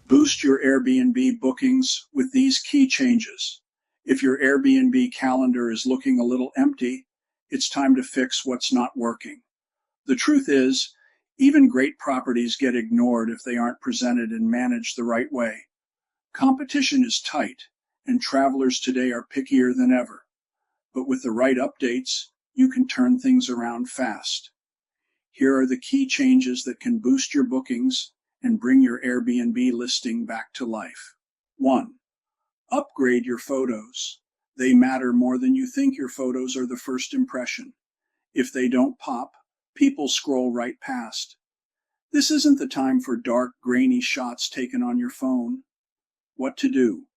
Boost your Airbnb bookings with these key changes. If your Airbnb calendar is looking a little empty, it's time to fix what's not working. The truth is, even great properties get ignored if they aren't presented and managed the right way. Competition is tight, and travelers today are pickier than ever. But with the right updates, you can turn things around fast. Here are the key changes that can boost your bookings and bring your Airbnb listing back to life. 1. Upgrade your photos. They matter more than you think. Your photos are the first impression. If they don't pop, people scroll right past. This isn't the time for dark, grainy shots taken on your phone. What to do?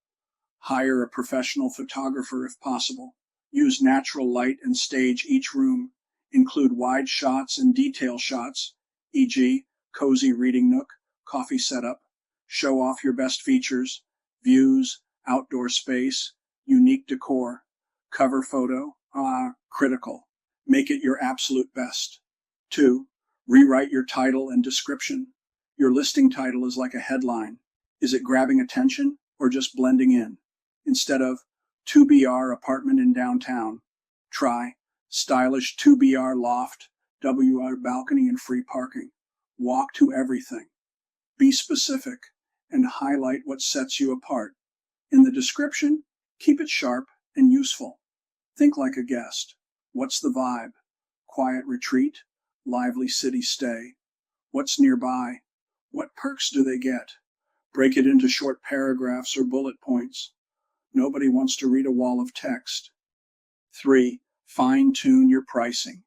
Hire a professional photographer if possible. Use natural light and stage each room. Include wide shots and detail shots, e.g., cozy reading nook, coffee setup. Show off your best features, views, outdoor space, unique decor. Cover photo, critical. Make it your absolute best. 2. Rewrite your title and description. Your listing title is like a headline. Is it grabbing attention or just blending in? Instead of 2BR apartment in downtown, try stylish 2BR loft, WR balcony and free parking. Walk to everything. Be specific and highlight what sets you apart. In the description, keep it sharp and useful. Think like a guest. What's the vibe? Quiet retreat? Lively city stay? What's nearby? What perks do they get? Break it into short paragraphs or bullet points. Nobody wants to read a wall of text. 3. Fine-tune your pricing.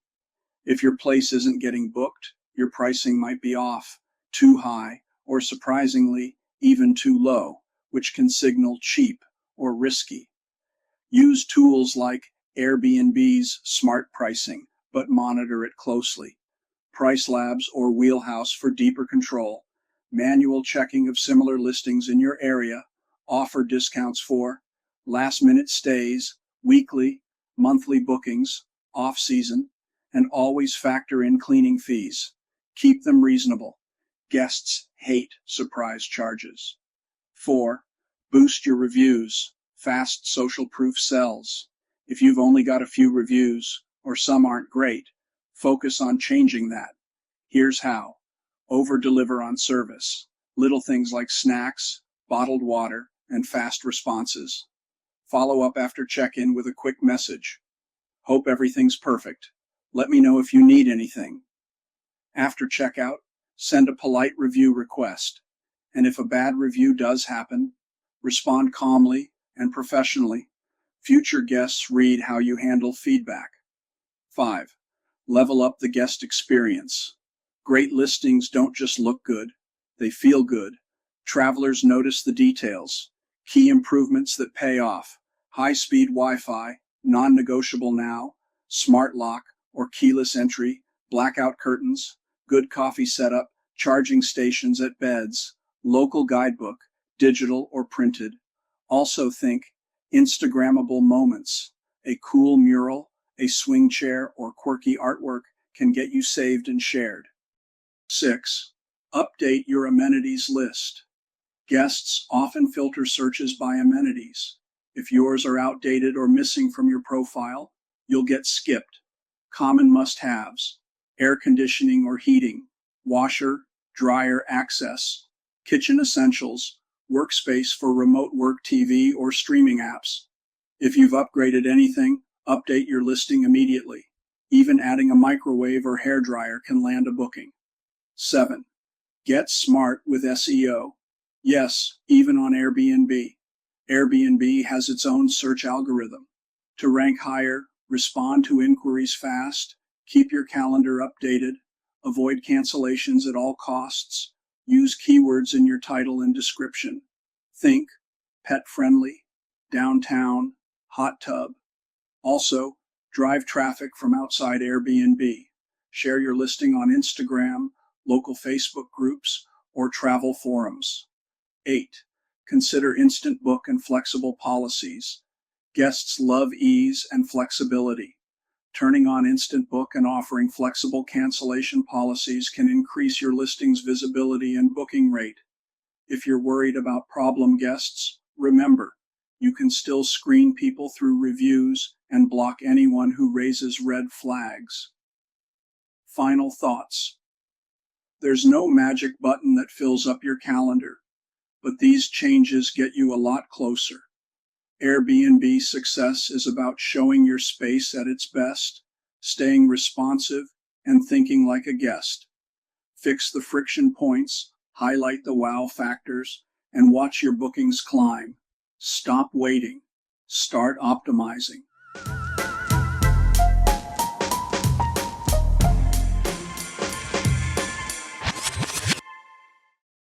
If your place isn't getting booked, your pricing might be off, too high, or surprisingly, even too low, which can signal cheap or risky. Use tools like Airbnb's smart pricing, but monitor it closely. Price Labs or Wheelhouse for deeper control. Manual checking of similar listings in your area. Offer discounts for last-minute stays, weekly, monthly bookings, off-season, and always factor in cleaning fees. Keep them reasonable. Guests hate surprise charges. 4. Boost your reviews. Fast social proof sells. If you've only got a few reviews, or some aren't great, focus on changing that. Here's how. Over-deliver on service. Little things like snacks, bottled water, and fast responses. Follow up after check-in with a quick message. Hope everything's perfect. Let me know if you need anything. After checkout, send a polite review request. And if a bad review does happen, respond calmly and professionally. Future guests read how you handle feedback. 5. Level up the guest experience. Great listings don't just look good, they feel good. Travelers notice the details. Key improvements that pay off. High-speed Wi-Fi, non-negotiable now, smart lock or keyless entry, blackout curtains, good coffee setup, charging stations at beds, local guidebook, digital or printed. Also think Instagrammable moments. A cool mural, a swing chair, or quirky artwork can get you saved and shared. 6. Update your amenities list. Guests often filter searches by amenities. If yours are outdated or missing from your profile, you'll get skipped. Common must-haves: air conditioning or heating, washer, dryer access, kitchen essentials, workspace for remote work, TV or streaming apps. If you've upgraded anything, update your listing immediately. Even adding a microwave or hairdryer can land a booking. 7. Get smart with SEO. Yes, even on Airbnb. Airbnb has its own search algorithm. To rank higher, respond to inquiries fast, keep your calendar updated, avoid cancellations at all costs, use keywords in your title and description. Think pet-friendly, downtown, hot tub. Also, drive traffic from outside Airbnb. Share your listing on Instagram, local Facebook groups, or travel forums. 8. Consider instant book and flexible policies. Guests love ease and flexibility. Turning on instant book and offering flexible cancellation policies can increase your listing's visibility and booking rate. If you're worried about problem guests, remember, you can still screen people through reviews and block anyone who raises red flags. Final thoughts. There's no magic button that fills up your calendar, but these changes get you a lot closer. Airbnb success is about showing your space at its best, staying responsive, and thinking like a guest. Fix the friction points, highlight the wow factors, and watch your bookings climb. Stop waiting. Start optimizing.